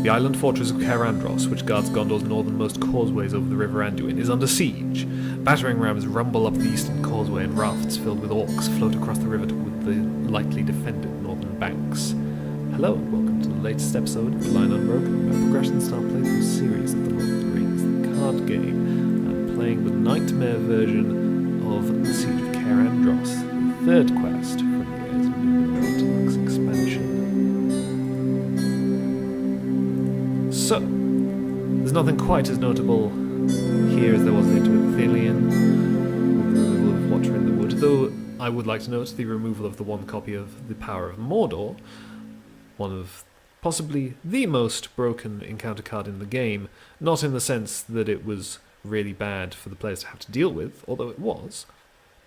The island fortress of Cair Andros, which guards Gondor's northernmost causeways over the River Anduin, is under siege. Battering rams rumble up the eastern causeway and rafts filled with orcs float across the river toward the lightly defended northern banks. Hello and welcome to the latest episode of Line Unbroken, my progression-style playthrough series of the Lord of the Rings, the card game. I'm playing the Nightmare version of The Siege of Cair Andros, the third quest from the Heirs of Numenor Deluxe expansion. So, there's nothing quite as notable here as there was in Intimate Thelian, with the removal of Water in the Wood, though I would like to note the removal of the one copy of The Power of Mordor, one of possibly the most broken encounter card in the game, not in the sense that it was really bad for the players to have to deal with, although it was,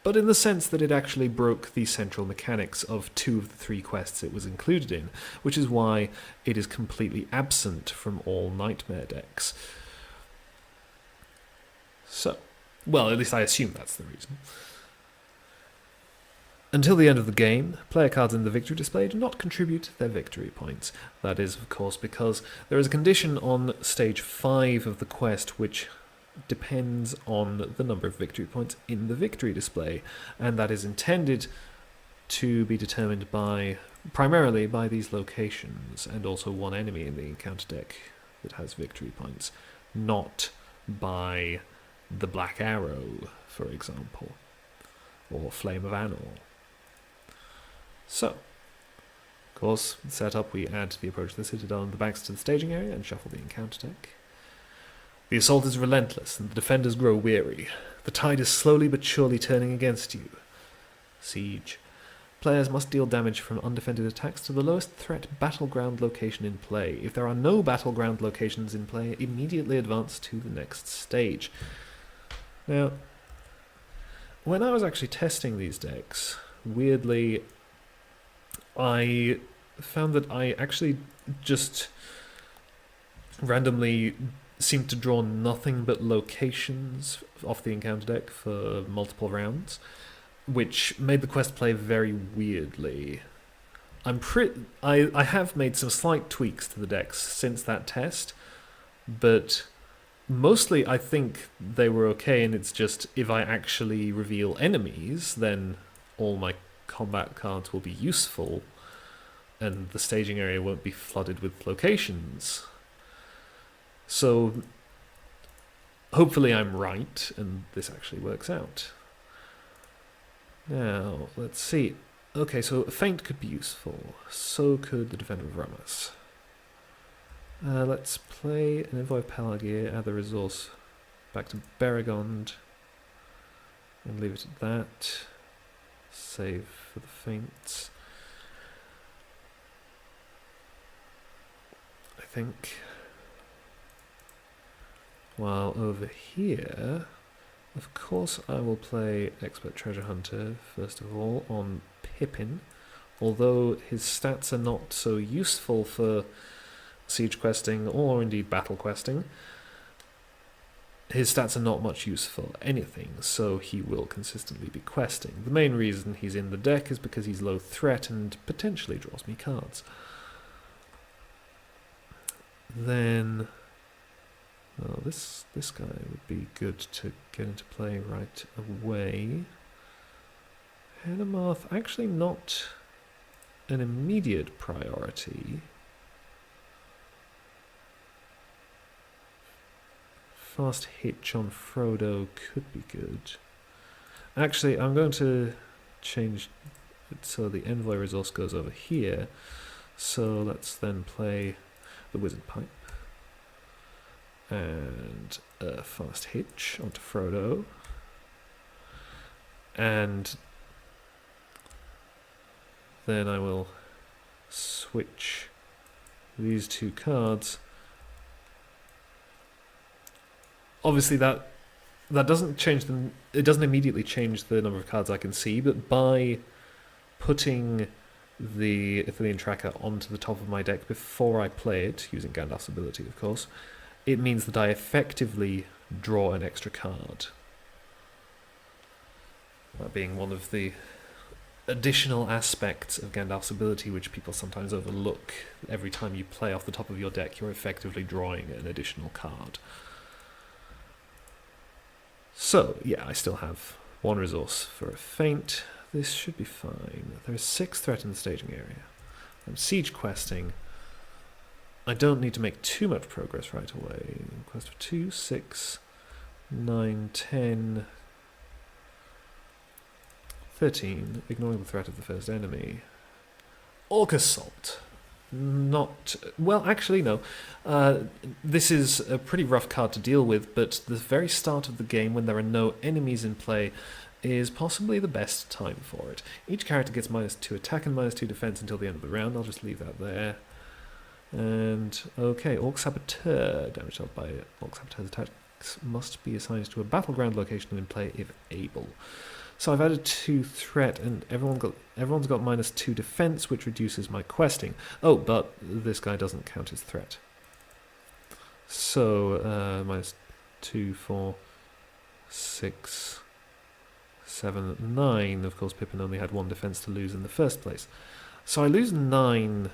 but in the sense that it actually broke the central mechanics of two of the three quests it was included in, which is why it is completely absent from all Nightmare decks. So, well, at least I assume that's the reason. Until the end of the game, player cards in the victory display do not contribute their victory points. That is, of course, because there is a condition on stage 5 of the quest which depends on the number of victory points in the victory display, and that is intended to be determined primarily by these locations, and also one enemy in the encounter deck that has victory points, not by the Black Arrow, for example, or Flame of Arnor. So, of course, setup, we add the approach to the Citadel and the banks to the staging area and shuffle the encounter deck. The assault is relentless, and the defenders grow weary. The tide is slowly but surely turning against you. Siege. Players must deal damage from undefended attacks to the lowest threat battleground location in play. If there are no battleground locations in play, immediately advance to the next stage. Now, when I was actually testing these decks, weirdly, I found that I actually just randomly seemed to draw nothing but locations off the encounter deck for multiple rounds, which made the quest play very weirdly. I have made some slight tweaks to the decks since that test, but mostly I think they were okay, and it's just if I actually reveal enemies, then all my combat cards will be useful, and the staging area won't be flooded with locations. So, hopefully I'm right, and this actually works out. Now, let's see. Okay, so Feint could be useful. So could the Defender of Ramas. Let's play an Envoy of Pelagir, add the resource back to Beregond, and leave it at that. Save for the Feints. I think. While over here, of course I will play Expert Treasure Hunter first of all on Pippin, although his stats are not so useful for siege questing or indeed battle questing. His stats are not much use for anything, so he will consistently be questing. The main reason he's in the deck is because he's low threat and potentially draws me cards. Then, well, this guy would be good to get into play right away. Hanumarth, actually not an immediate priority. Fast Hitch on Frodo could be good. Actually, I'm going to change it so the Envoy resource goes over here. So let's then play the Wizard Pipe. And Fast Hitch onto Frodo. And then I will switch these two cards. Obviously that doesn't change them. It doesn't immediately change the number of cards I can see, but by putting the Athelian Tracker onto the top of my deck before I play it, using Gandalf's ability of course, it means that I effectively draw an extra card. That being one of the additional aspects of Gandalf's ability which people sometimes overlook. Every time you play off the top of your deck, you're effectively drawing an additional card. So, yeah, I still have one resource for a feint. This should be fine. There is 6 threat in the staging area. I'm siege questing. I don't need to make too much progress right away. Quest for 2, 6, 9, 10, 13, ignoring the threat of the first enemy. Orc Assault. Not... well, actually, no. This is a pretty rough card to deal with, but the very start of the game, when there are no enemies in play, is possibly the best time for it. Each character gets -2 attack and -2 defense until the end of the round. I'll just leave that there. And, okay, Orc Saboteur. Damage dealt by Orc Saboteur's attacks must be assigned to a battleground location in play if able. So I've added 2 threat, and everyone's got -2 defense, which reduces my questing. Oh, but this guy doesn't count as threat. So, -2, 4, 6, 7, 9. Of course, Pippin only had 1 defense to lose in the first place. So I lose 9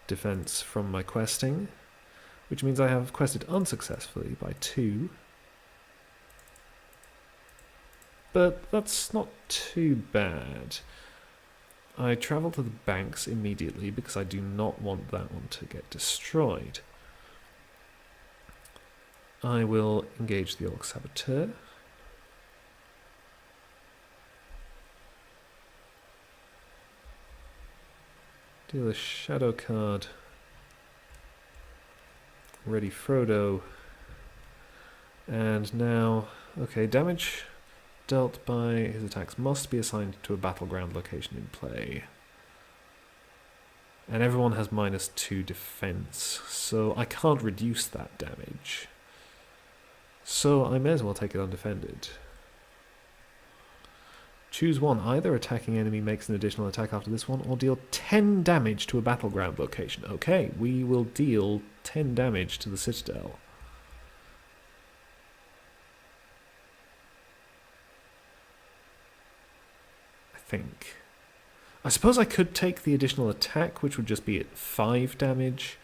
defense from my questing, which means I have quested unsuccessfully by 2. But that's not too bad. I travel to the banks immediately because I do not want that one to get destroyed. I will engage the Orc Saboteur. Deal a shadow card. Ready Frodo. And now, okay, damage dealt by his attacks must be assigned to a battleground location in play. And everyone has -2 defense, so I can't reduce that damage. So I may as well take it undefended. Choose one. Either attacking enemy makes an additional attack after this one, or deal 10 damage to a battleground location. Okay, we will deal 10 damage to the Citadel. Think. I suppose I could take the additional attack, which would just be at 5 damage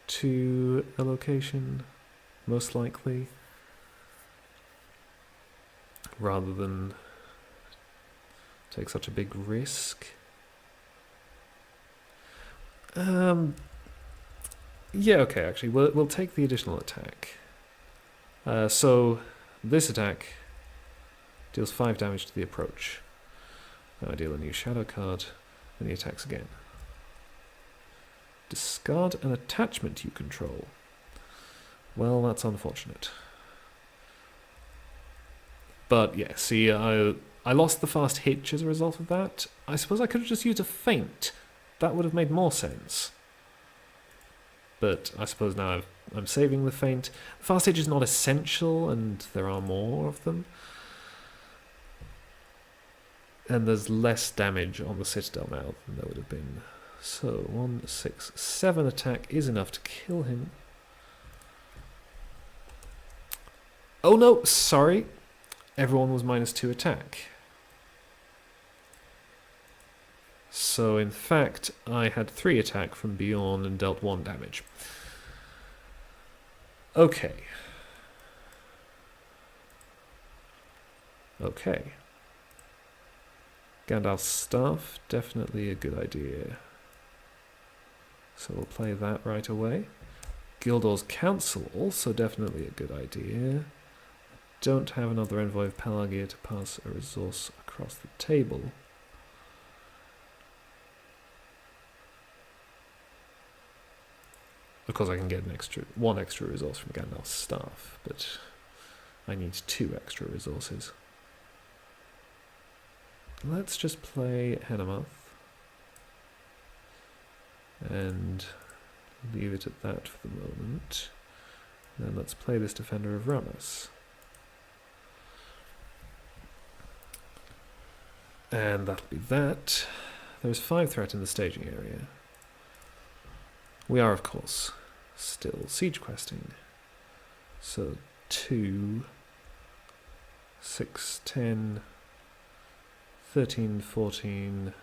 to a location, most likely, rather than take such a big risk. Yeah, okay, actually, we'll take the additional attack. So this attack deals 5 damage to the approach. Now I deal a new shadow card, and he attacks again. Discard an attachment you control. Well, that's unfortunate. But yeah, see, I lost the fast hitch as a result of that. I suppose I could have just used a feint. That would have made more sense. But I suppose now I'm saving the feint. The fast hitch is not essential, and there are more of them. And there's less damage on the Citadel now than there would have been. So 1, 6, 7 attack is enough to kill him. Oh no, sorry. Everyone was -2 attack. So in fact, I had 3 attack from Bjorn and dealt 1 damage. Okay. Okay. Gandalf's Staff, definitely a good idea. So we'll play that right away. Gildor's Council, also definitely a good idea. Don't have another Envoy of Pelagia to pass a resource across the table. Of course I can get one extra resource from Gandalf's Staff, but I need 2 extra resources. Let's just play Hanamoth and leave it at that for the moment. Then let's play this Defender of Ramos. And that'll be that. There's 5 threat in the staging area. We are, of course, still siege questing. So 2, 6, 10, 13, 14,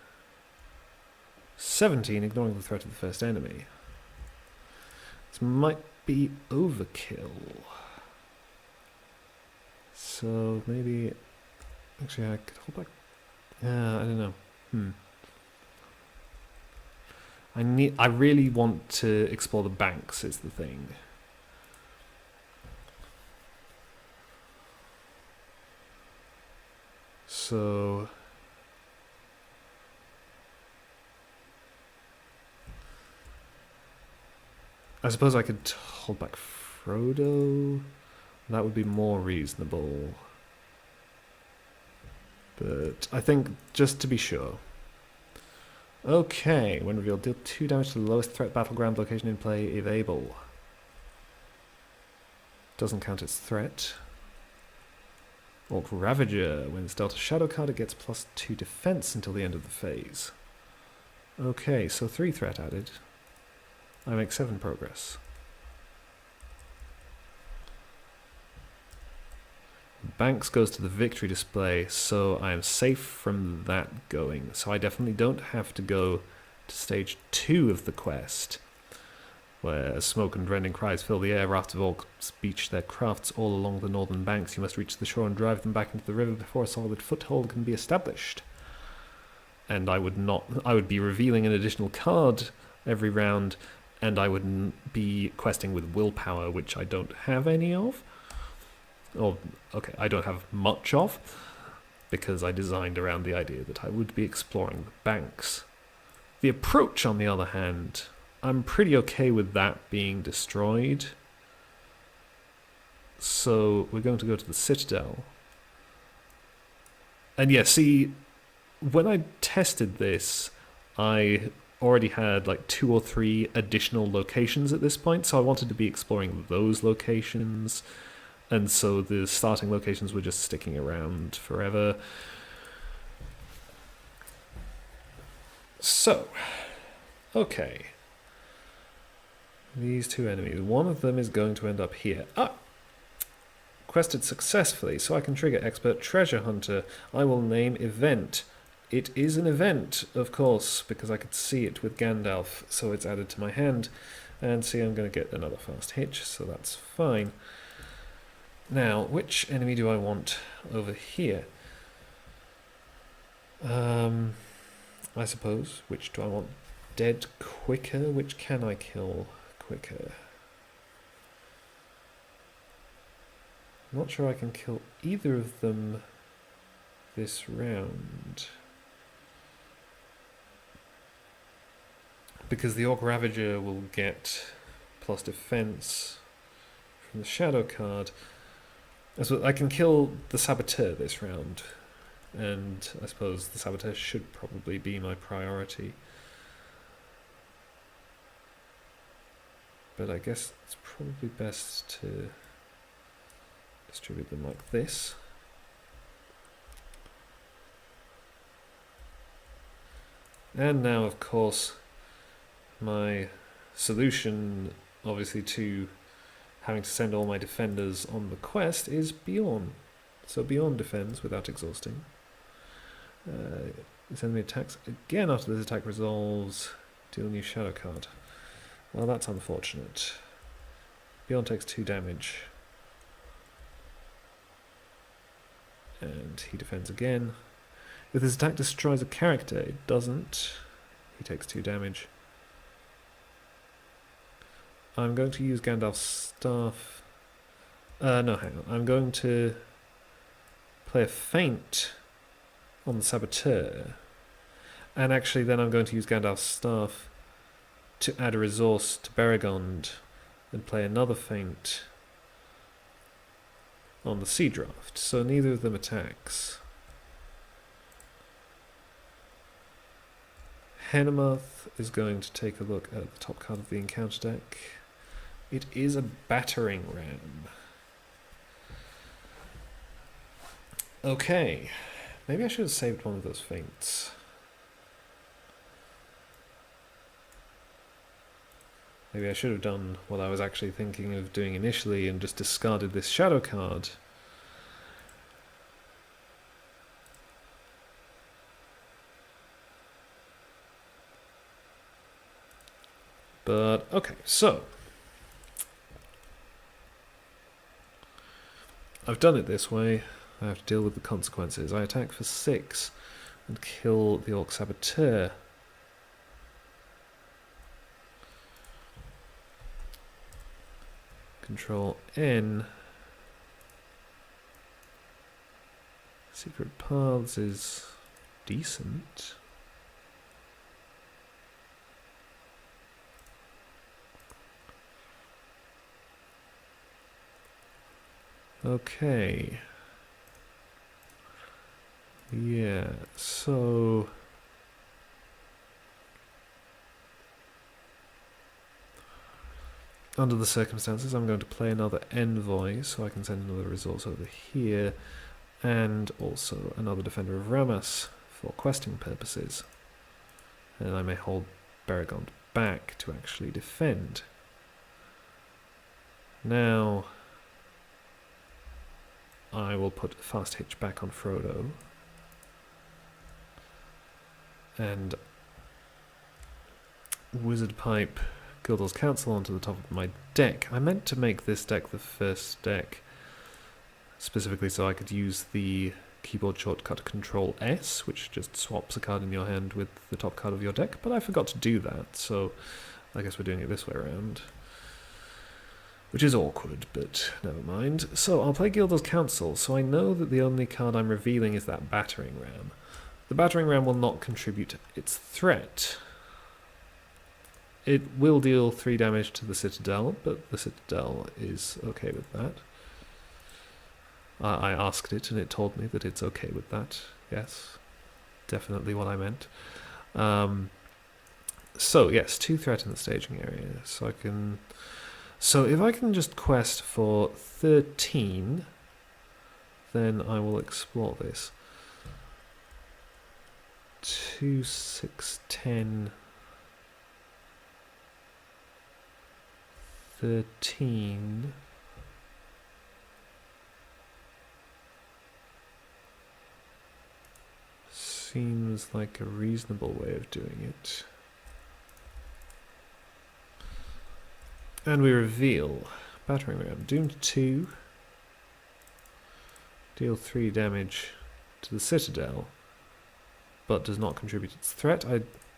17, ignoring the threat of the first enemy. This might be overkill. So maybe... Actually, I could hold back... I don't know. I really want to explore the banks, is the thing. So... I suppose I could hold back Frodo. That would be more reasonable. But I think, just to be sure. Okay, when revealed, deal 2 damage to the lowest threat battleground location in play if able. Doesn't count its threat. Orc Ravager. When it's dealt a shadow card, it gets +2 defense until the end of the phase. Okay, so 3 threat added. I make 7 progress. Banks goes to the victory display, so I am safe from that going. So I definitely don't have to go to stage 2 of the quest, where smoke and rending cries fill the air. Rafts of orcs beach their crafts all along the northern banks. You must reach the shore and drive them back into the river before a solid foothold can be established. And I would be revealing an additional card every round, and I would be questing with willpower, which I don't have any of. Or, okay, I don't have much of, because I designed around the idea that I would be exploring the banks. The approach, on the other hand, I'm pretty okay with that being destroyed. So we're going to go to the Citadel. And yeah, see, when I tested this, I already had like 2 or 3 additional locations at this point, so I wanted to be exploring those locations. And so the starting locations were just sticking around forever. So, okay. These 2 enemies. One of them is going to end up here. Ah! Quested successfully, so I can trigger Expert Treasure Hunter. I will name Event. It is an event, of course, because I could see it with Gandalf, so it's added to my hand. And see, I'm going to get another fast hitch, so that's fine. Now, which enemy do I want over here? I suppose, which do I want dead quicker? Which can I kill quicker? I'm not sure I can kill either of them this round. Because the Orc Ravager will get plus defense from the Shadow card. So I can kill the Saboteur this round, and I suppose the Saboteur should probably be my priority. But I guess it's probably best to distribute them like this. And now, of course, my solution, obviously, to having to send all my defenders on the quest is Bjorn. So Bjorn defends without exhausting. This enemy attacks again after this attack resolves. Deal a new shadow card. Well, that's unfortunate. Bjorn takes 2 damage. And he defends again. If this attack destroys a character, it doesn't. He takes 2 damage. I'm going to use Gandalf's staff. No, hang on. I'm going to play a feint on the Saboteur. And actually then I'm going to use Gandalf's staff to add a resource to Beregond and play another feint on the Sea Draft. So neither of them attacks. Henemath is going to take a look at the top card of the encounter deck. It is a battering ram. Okay, maybe I should have saved one of those feints. Maybe I should have done what I was actually thinking of doing initially and just discarded this shadow card. But, okay, so. I've done it this way. I have to deal with the consequences. I attack for 6 and kill the Orc Saboteur. Control N. Secret Paths is decent. Okay. Yeah, so under the circumstances, I'm going to play another envoy so I can send another resource over here, and also another Defender of Ramas for questing purposes. And I may hold Beregond back to actually defend. Now, I will put Fast Hitch back on Frodo. And Wizard Pipe Gildor's Council onto the top of my deck. I meant to make this deck the first deck specifically so I could use the keyboard shortcut Control S, which just swaps a card in your hand with the top card of your deck, but I forgot to do that, so I guess we're doing it this way around. Which is awkward, but never mind. So I'll play Gildor's Council, so I know that the only card I'm revealing is that Battering Ram. The Battering Ram will not contribute its threat. It will deal 3 damage to the Citadel, but the Citadel is okay with that. I asked it and it told me that it's okay with that. Yes, definitely what I meant. So yes, 2 threat in the staging area. So if I can just quest for 13, then I will explore this. 2, 6, 10, 13. Seems like a reasonable way of doing it. And we reveal Battering Ram. Doomed 2. Deal 3 damage to the Citadel, but does not contribute its threat.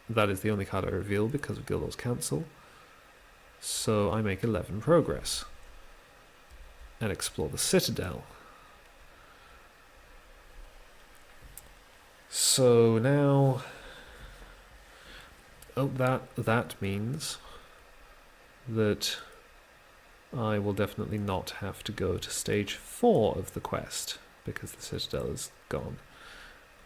That is the only card I reveal because of Gildor's Council. So I make 11 progress. And explore the Citadel. So now... Oh, that means that I will definitely not have to go to stage 4 of the quest, because the Citadel is gone.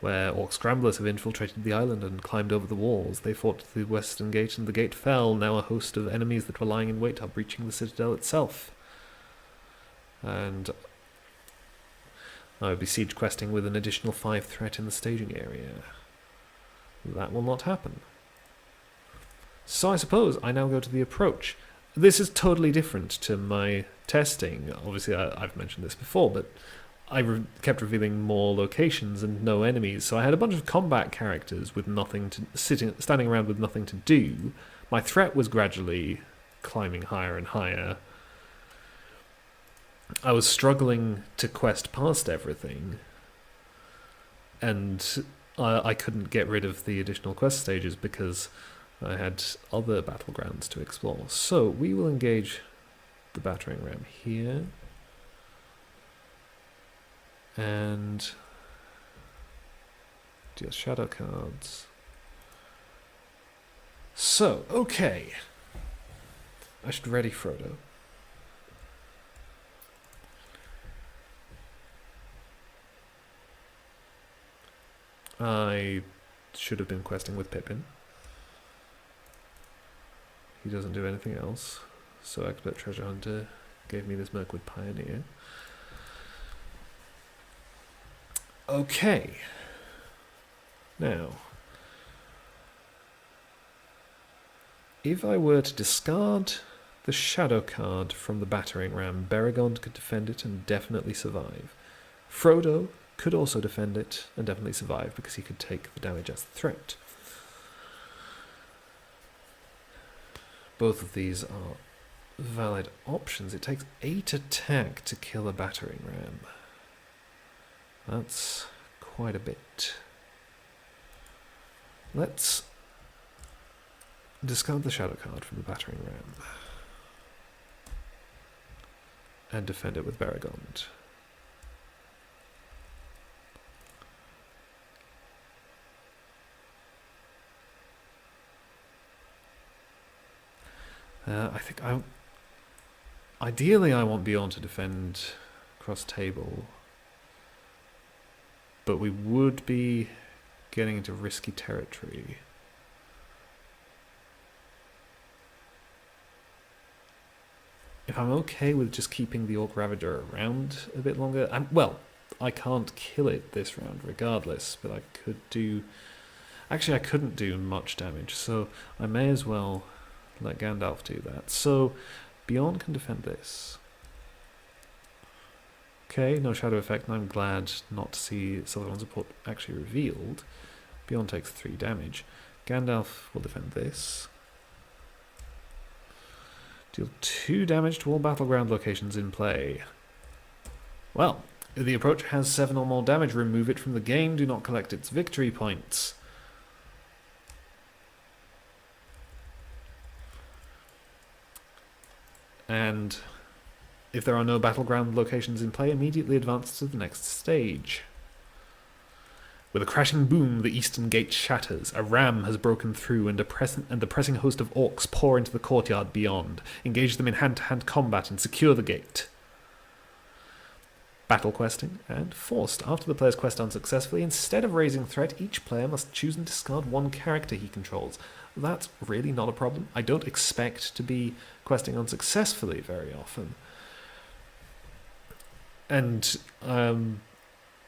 Where Orc Scramblers have infiltrated the island and climbed over the walls. They fought the western gate and the gate fell. Now a host of enemies that were lying in wait are breaching the Citadel itself. And I would be siege questing with an additional 5 threat in the staging area. That will not happen. So I suppose I now go to the approach. This is totally different to my testing. Obviously, I've mentioned this before, but I kept revealing more locations and no enemies, so I had a bunch of combat characters with nothing to standing around with nothing to do. My threat was gradually climbing higher and higher. I was struggling to quest past everything, and I couldn't get rid of the additional quest stages because I had other battlegrounds to explore. So we will engage the Battering Ram here. And deal shadow cards. So, okay. I should ready Frodo. I should have been questing with Pippin. He doesn't do anything else. So Expert Treasure Hunter gave me this Mirkwood Pioneer. Okay. Now, if I were to discard the shadow card from the Battering Ram, Beregond could defend it and definitely survive. Frodo could also defend it and definitely survive because he could take the damage as a threat. Both of these are valid options. It takes 8 attack to kill a battering ram. That's quite a bit. Let's discard the shadow card from the battering ram and defend it with Baragond. I think ideally I want Beyond to defend cross table, but we would be getting into risky territory. If I'm okay with just keeping the Orc Ravager around a bit longer, well, I can't kill it this round regardless, but I could do... Actually, I couldn't do much damage, so I may as well let Gandalf do that. So, Beyond can defend this. Okay, no shadow effect, and I'm glad not to see Southern support actually revealed. Beyond takes 3 damage. Gandalf will defend this. Deal 2 damage to all battleground locations in play. Well, if the approach has 7 or more damage, remove it from the game. Do not collect its victory points. And if there are no battleground locations in play, immediately advance to the next stage. With a crashing boom, the eastern gate shatters. A ram has broken through, and the pressing host of orcs pour into the courtyard beyond. Engage them in hand-to-hand combat and secure the gate. Battle questing and forced. After the player's quest unsuccessfully, instead of raising threat, each player must choose and discard 1 character he controls. That's really not a problem. I don't expect to be questing unsuccessfully very often. And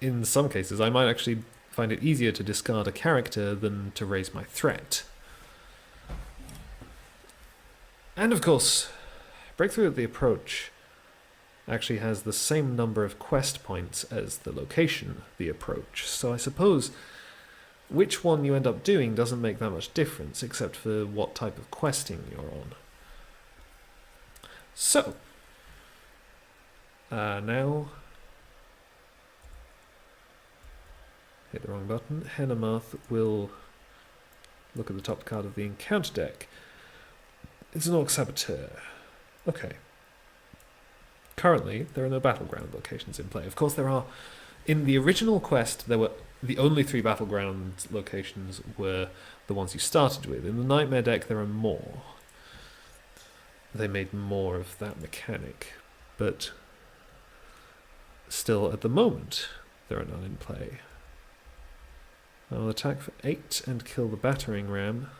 in some cases, I might actually find it easier to discard a character than to raise my threat. And of course, Breakthrough at the Approach actually has the same number of quest points as the location, the approach. So I suppose which one you end up doing doesn't make that much difference, except for what type of questing you're on. So, now... hit the wrong button. Henamath will look at the top card of the encounter deck. It's an Orc Saboteur. Okay. Currently, there are no battleground locations in play. Of course, there are... In the original quest, there were the only 3 battleground locations were the ones you started with. In the Nightmare deck, there are more. They made more of that mechanic, but still, at the moment, there are none in play. I will attack for 8 and kill the battering ram.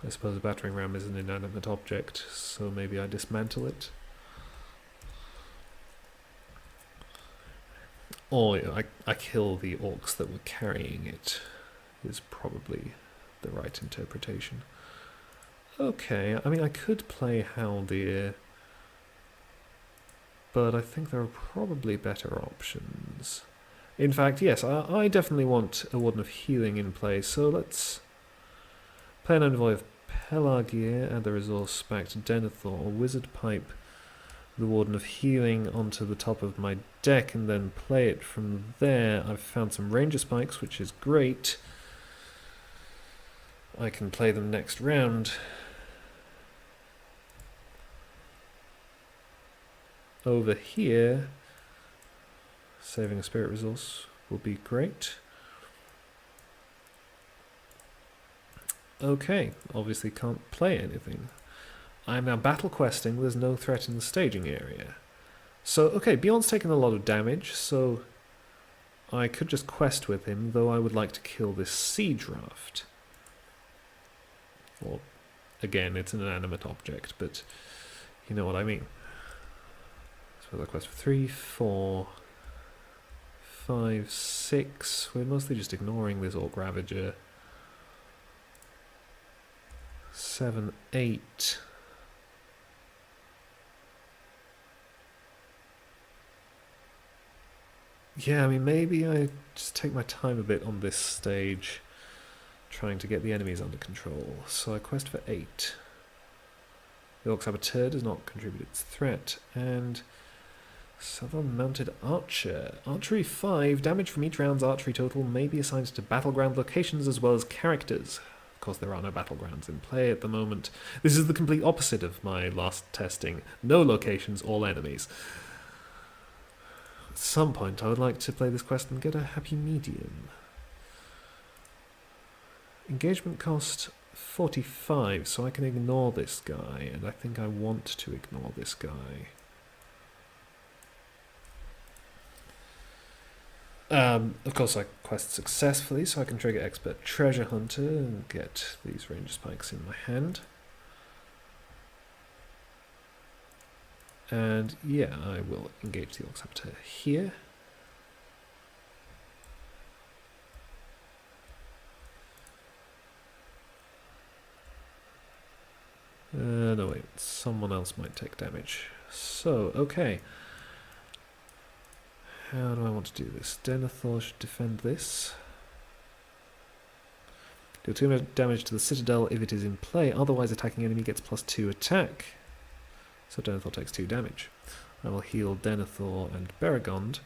I suppose a battering ram is an inanimate object, so maybe I dismantle it. Or I kill the orcs that were carrying it, is probably the right interpretation. Okay, I mean I could play Haldir, but I think there are probably better options. In fact, yes, I definitely want a Warden of Healing in play, so let's play an Envoy of Pelagier, add the resource back to Denethor, or Wizard Pipe the Warden of Healing onto the top of my deck and then play it from there. I've found some Ranger Spikes, which is great. I can play them next round. Over here, saving a spirit resource will be great. Okay, obviously can't play anything. I'm now battle questing, there's no threat in the staging area. So, okay, Beyond's taken a lot of damage, so I could just quest with him, though I would like to kill this Siege Raft. Well, again, it's an inanimate object, but you know what I mean. So I quest for 3, 4, 5, 6. We're mostly just ignoring this Orc Ravager. 7, 8. Yeah, I mean, maybe I just take my time a bit on this stage. trying to get the enemies under control. So I quest for 8. The Orc Saboteur does not contribute its threat, and Southern Mounted Archer. Archery 5. Damage from each round's archery total may be assigned to battleground locations as well as characters. Of course, there are no battlegrounds in play at the moment. This is the complete opposite of my last testing. No locations, all enemies. At some point, I would like to play this quest and get a happy medium. Engagement cost 45, so I can ignore this guy, and I think I want to ignore this guy. Of course, I quest successfully, so I can trigger Expert Treasure Hunter and get these Ranger Spikes in my hand. And yeah, I will engage the Orc Saboteur here. No wait, someone else might take damage. So, okay. How do I want to do this? Denethor should defend this. Deal 2 damage to the Citadel if it is in play, otherwise attacking enemy gets +2 attack. So Denethor takes 2 damage. I will heal Denethor and Beregond.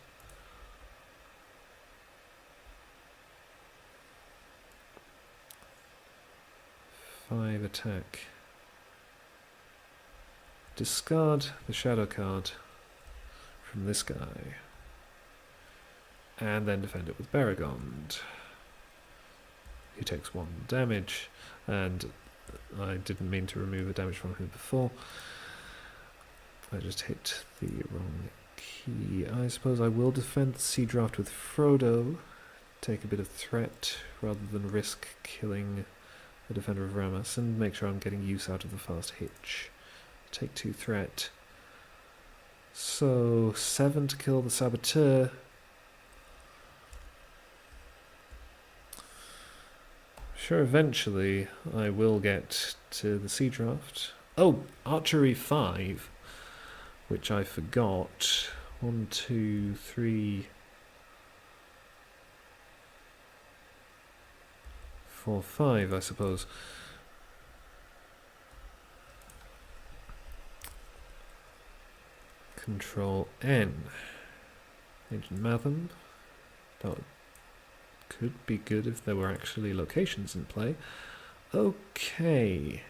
Five attack. Discard the shadow card from this guy. And then defend it with Beregond. He takes 1 damage, and I didn't mean to remove a damage from him before. I just hit the wrong key. I suppose I will defend the Sea Draft with Frodo, take a bit of threat rather than risk killing the Defender of Ramus, and make sure I'm getting use out of the fast hitch. Take 2 threat. So 7 to kill the Saboteur. Sure, eventually I will get to the Sea Draft. Oh, Archery 5, which I forgot. 1, 2, 3, 4, 5, I suppose. Control N. Ancient Matham. That could be good if there were actually locations in play. Okay.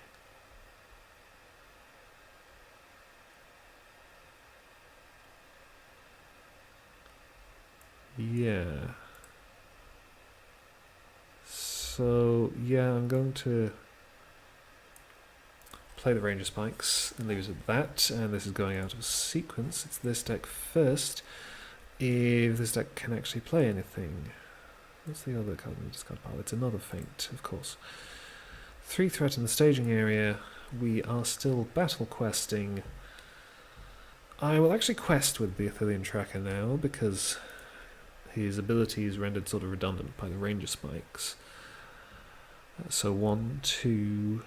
Yeah. So, yeah, I'm going to play the Ranger Spikes and leave it at that, and this is going out of sequence. It's this deck first, if this deck can actually play anything. What's the other card in the discard pile? It's another Feint, of course. 3 threat in the staging area. We are still battle questing. I will actually quest with the Athelian Tracker now, because his ability is rendered sort of redundant by the Ranger Spikes. So 1, 2,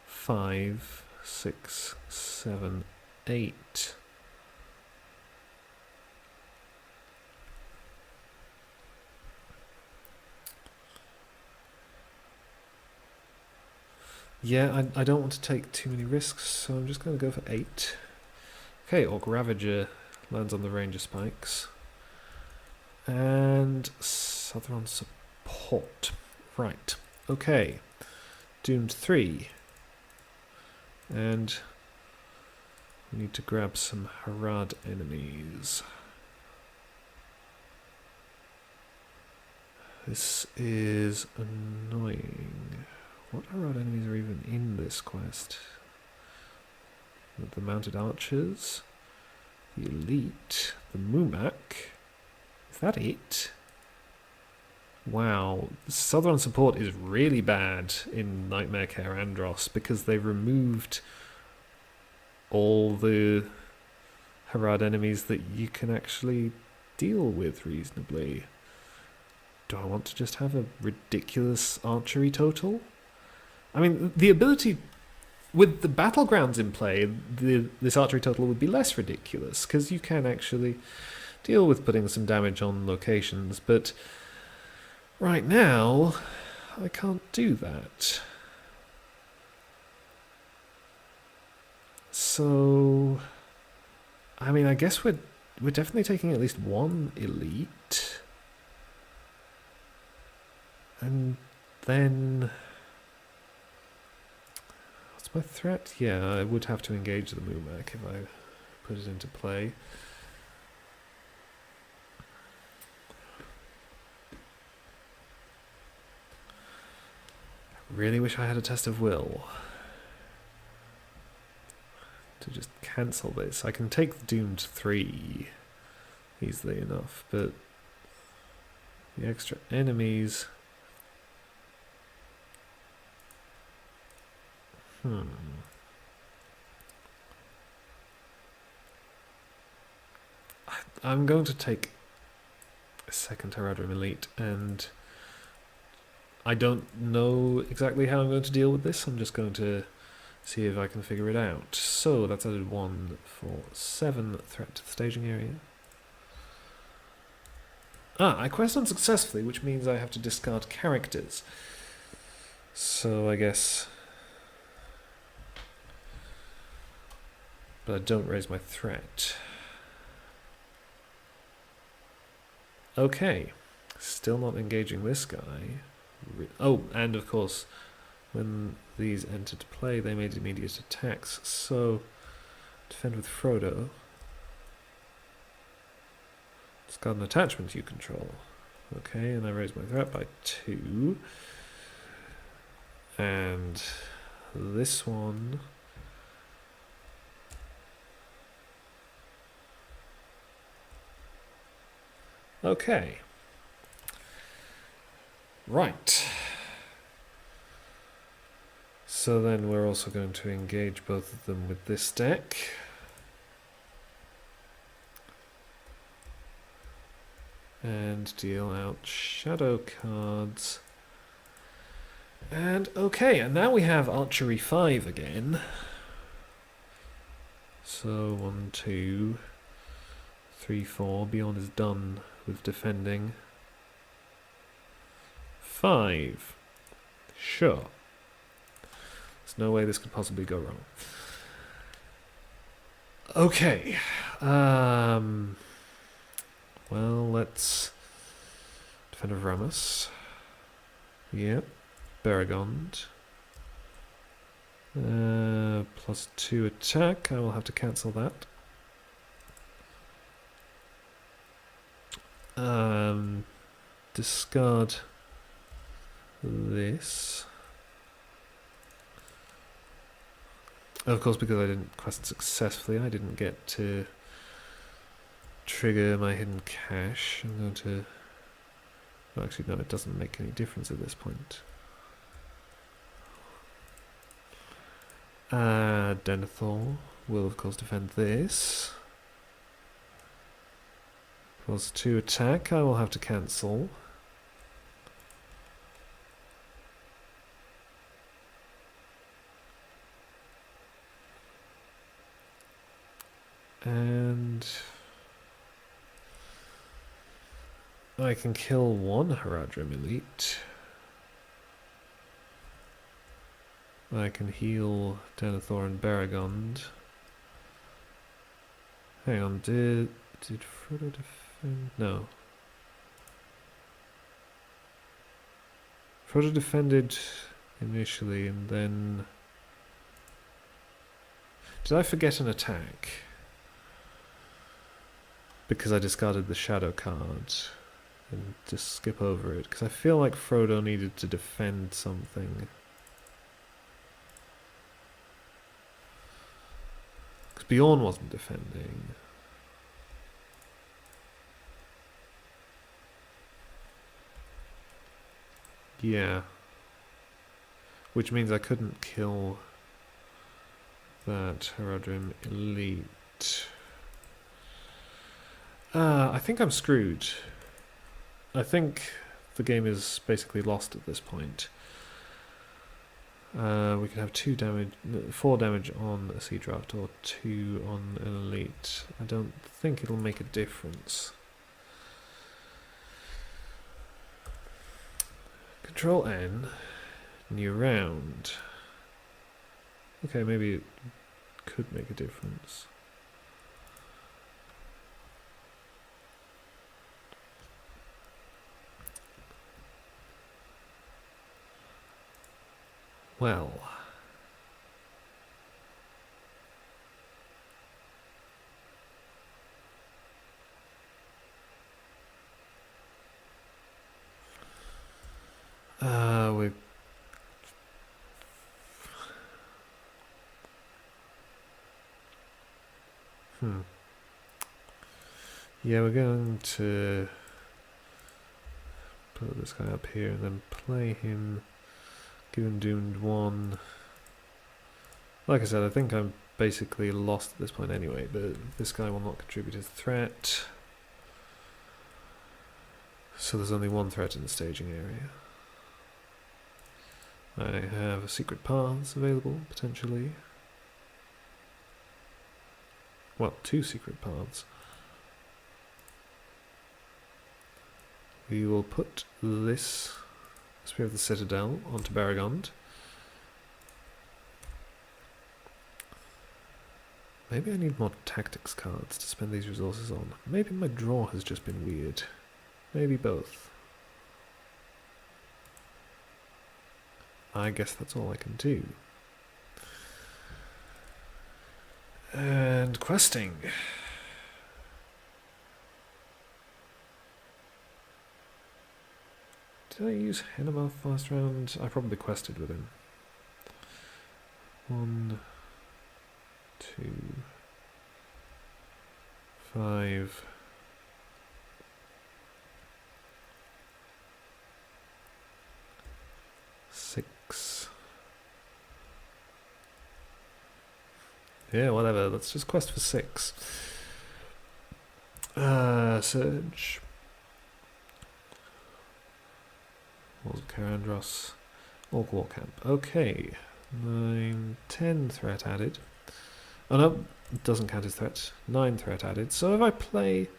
5, 6, 7, 8. Yeah, I don't want to take too many risks, so I'm just going to go for 8. Okay, Orc Ravager lands on the Ranger Spikes. And Southern Support. Right, okay. Doomed 3. And we need to grab some Harad enemies. This is annoying. What Harad enemies are even in this quest? The Mounted Archers, the Elite, the Mumak. Is that it? Wow, Southern Support is really bad in Nightmare Cair Andros because they removed all the Harad enemies that you can actually deal with reasonably. Do I want to just have a ridiculous archery total? I mean, the ability, with the battlegrounds in play, this archery total would be less ridiculous, because you can actually deal with putting some damage on locations, but Right now, I can't do that. So, I mean, I guess we're definitely taking at least one elite. And then... what's my threat? Yeah, I would have to engage the Mumak if I put it into play. Really wish I had a test of will to just cancel this. I can take the Doomed 3 easily enough, but the extra enemies... I'm going to take a second Haradrim Elite, and I don't know exactly how I'm going to deal with this. I'm just going to see if I can figure it out. So that's added 1 for 7 threat to the staging area. I quest unsuccessfully, which means I have to discard characters. So I guess... but I don't raise my threat. Okay. Still not engaging this guy. Oh, and of course, when these entered play, they made immediate attacks. So, defend with Frodo. It's got an attachment you control. Okay, and I raise my threat by 2. And this one... okay. Right. So then we're also going to engage both of them with this deck. And deal out shadow cards. And okay, and now we have Archery 5 again. So 1, 2, 3, 4. Bjorn is done with defending. 5. Sure. There's no way this could possibly go wrong. Okay. Well, let's defend of Ramus. Yep. Baragond. +2 attack. I will have to cancel that. Discard this. Of course, because I didn't quest successfully, I didn't get to trigger my hidden cache. I'm going to... well, actually, no, it doesn't make any difference at this point. Denethor will, of course, defend this. +2 attack, I will have to cancel. And I can kill one Haradrim Elite. I can heal Denethor and Baragond. Hang on, did Frodo defend? No. Frodo defended initially, and then... did I forget an attack? Because I discarded the shadow card and just skip over it, because I feel like Frodo needed to defend something. Because Bjorn wasn't defending. Yeah. Which means I couldn't kill that Haradrim Elite. I think I'm screwed. I think the game is basically lost at this point. We can have 4 damage on a sea draft or 2 on an elite. I don't think it'll make a difference. Control N, new round. Okay, maybe it could make a difference. Well, we're yeah, we're going to put this guy up here and then play him. Give him Doomed 1. Like I said, I think I'm basically lost at this point anyway, but this guy will not contribute as a threat. So there's only one threat in the staging area. I have secret paths available, potentially. Well, 2 secret paths. We will put this Spear of the Citadel onto Barragond. Maybe I need more tactics cards to spend these resources on. Maybe my draw has just been weird. Maybe both. I guess that's all I can do. And questing. Did I use Hennemoth last round? I probably quested with him. 1, 2, 5. Yeah, whatever. Let's just quest for 6. Surge. Walls of Cair Andros. Orc War Camp. Okay. 9, 10 threat added. Oh no, it doesn't count as threat. 9 threat added. So if I play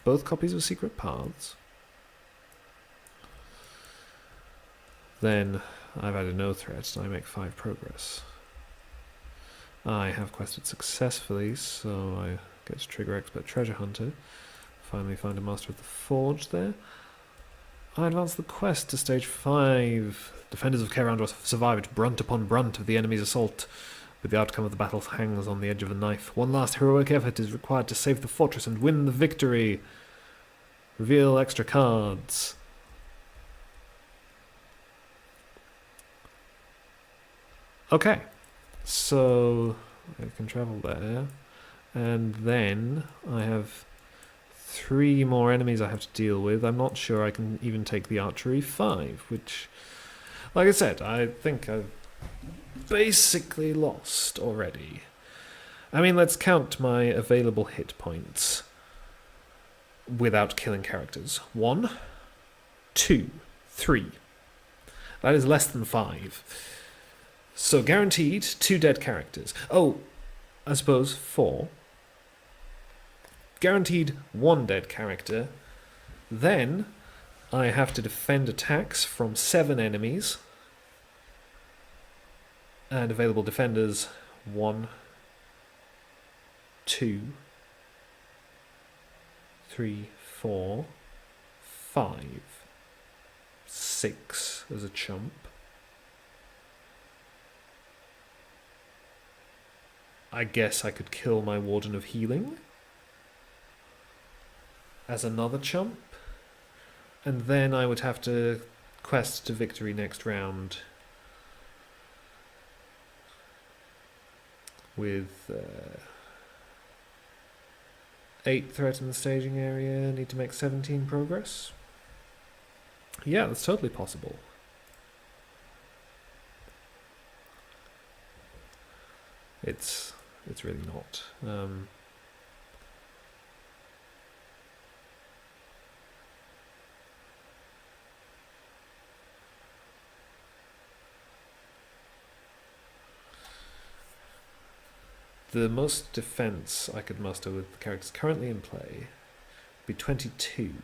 both copies of Secret Paths, then I've added no threat and I make 5 progress. I have quested successfully, so I get to trigger Expert Treasure Hunter. Finally find a Master of the Forge there. I advance the quest to stage 5. Defenders of Cair Andros have survived brunt upon brunt of the enemy's assault, but the outcome of the battle hangs on the edge of a knife. One last heroic effort is required to save the fortress and win the victory. Reveal extra cards. Okay, so I can travel there, and then I have 3 more enemies I have to deal with. I'm not sure I can even take the archery 5, which, like I said, I think I've basically lost already. I mean, let's count my available hit points without killing characters. 1, 2, 3. That is less than 5. So guaranteed 2 dead characters. Oh, I suppose 4. Guaranteed 1 dead character. Then I have to defend attacks from 7 enemies. And available defenders 1, 2, 3, 4, 5, 6 as a chump. I guess I could kill my Warden of Healing as another chump, and then I would have to quest to victory next round with 8 threat in the staging area, need to make 17 progress. Yeah, that's totally possible. It's really not. The most defense I could muster with the characters currently in play would be 22.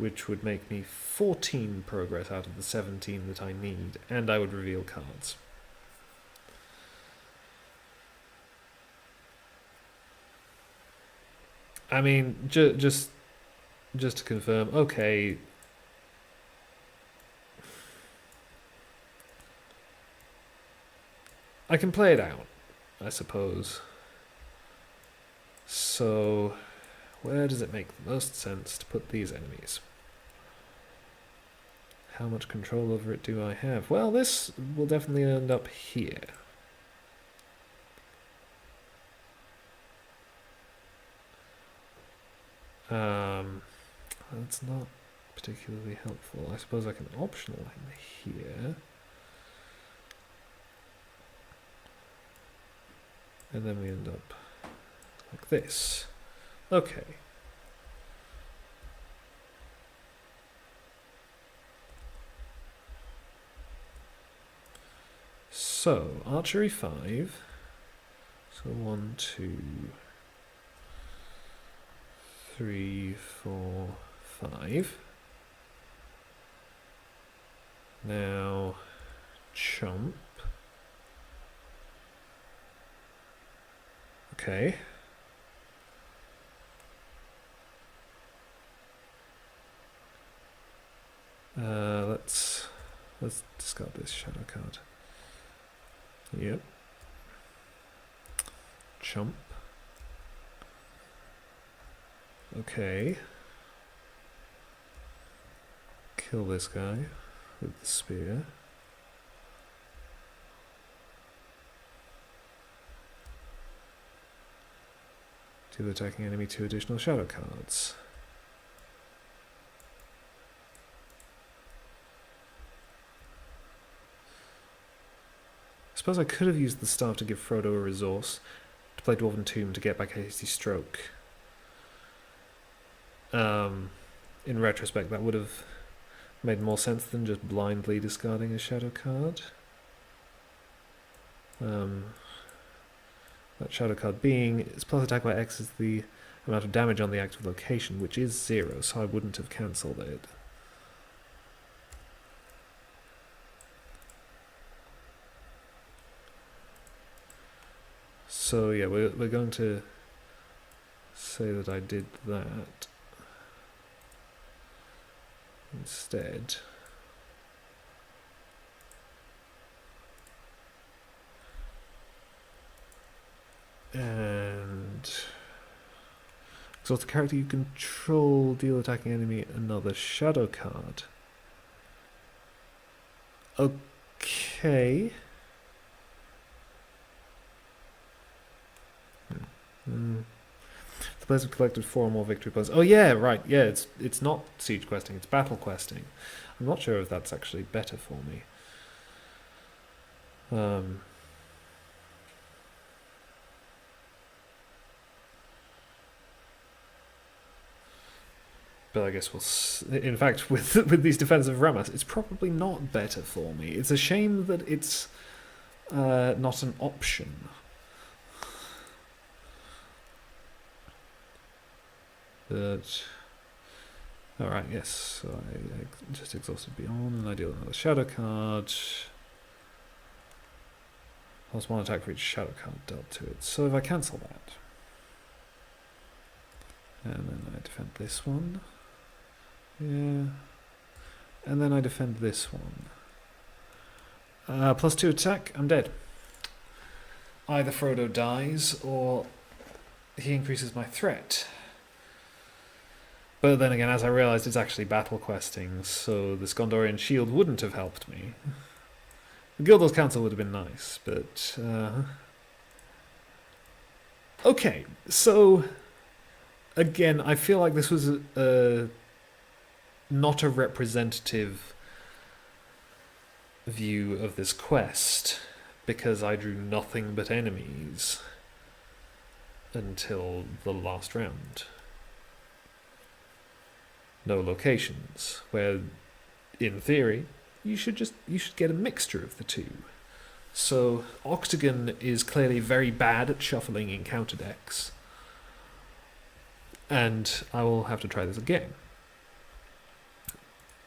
which would make me 14 progress out of the 17 that I need, and I would reveal cards. I mean, just to confirm, okay. I can play it out, I suppose. So, where does it make the most sense to put these enemies? How much control over it do I have? Well, this will definitely end up here. That's not particularly helpful. I suppose I can optional him here. And then we end up like this. Okay. So, archery 5. So 1, 2, 3, 4, 5. Now, chomp. Okay. Let's discard this shadow card. Yep. Chomp. Okay. Kill this guy with the spear. Deal attacking enemy 2 additional shadow cards. I suppose I could have used the staff to give Frodo a resource to play Dwarven Tomb to get back a hasty stroke. In retrospect, that would have made more sense than just blindly discarding a shadow card. That shadow card being its plus attack by X is the amount of damage on the active location, which is 0, so I wouldn't have cancelled it. So yeah, we're going to say that I did that instead. And exhaust the character you control, deal attacking enemy another shadow card. Okay. The players have collected 4 or more victory points. Oh yeah, right. Yeah, it's not siege questing, it's battle questing. I'm not sure if that's actually better for me. But I guess we'll... In fact, with these defensive Ramas, it's probably not better for me. It's a shame that it's not an option. But... Alright, yes. So I just exhausted Beyond, and I deal another shadow card. Plus 1 attack for each shadow card dealt to it. So if I cancel that... And then I defend this one. Yeah. And then I defend this one. Plus 2 attack, I'm dead. Either Frodo dies, or he increases my threat. But then again, as I realised, it's actually battle questing, so the Gondorian shield wouldn't have helped me. The Gildor's Council would have been nice, but... Okay, so... Again, I feel like this was not a representative view of this quest, because I drew nothing but enemies until the last round. No locations, where, in theory, you should get a mixture of the two. So, Octagon is clearly very bad at shuffling encounter decks. And I will have to try this again.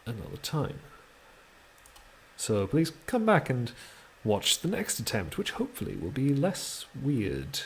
another time. So please come back and watch the next attempt, which hopefully will be less weird.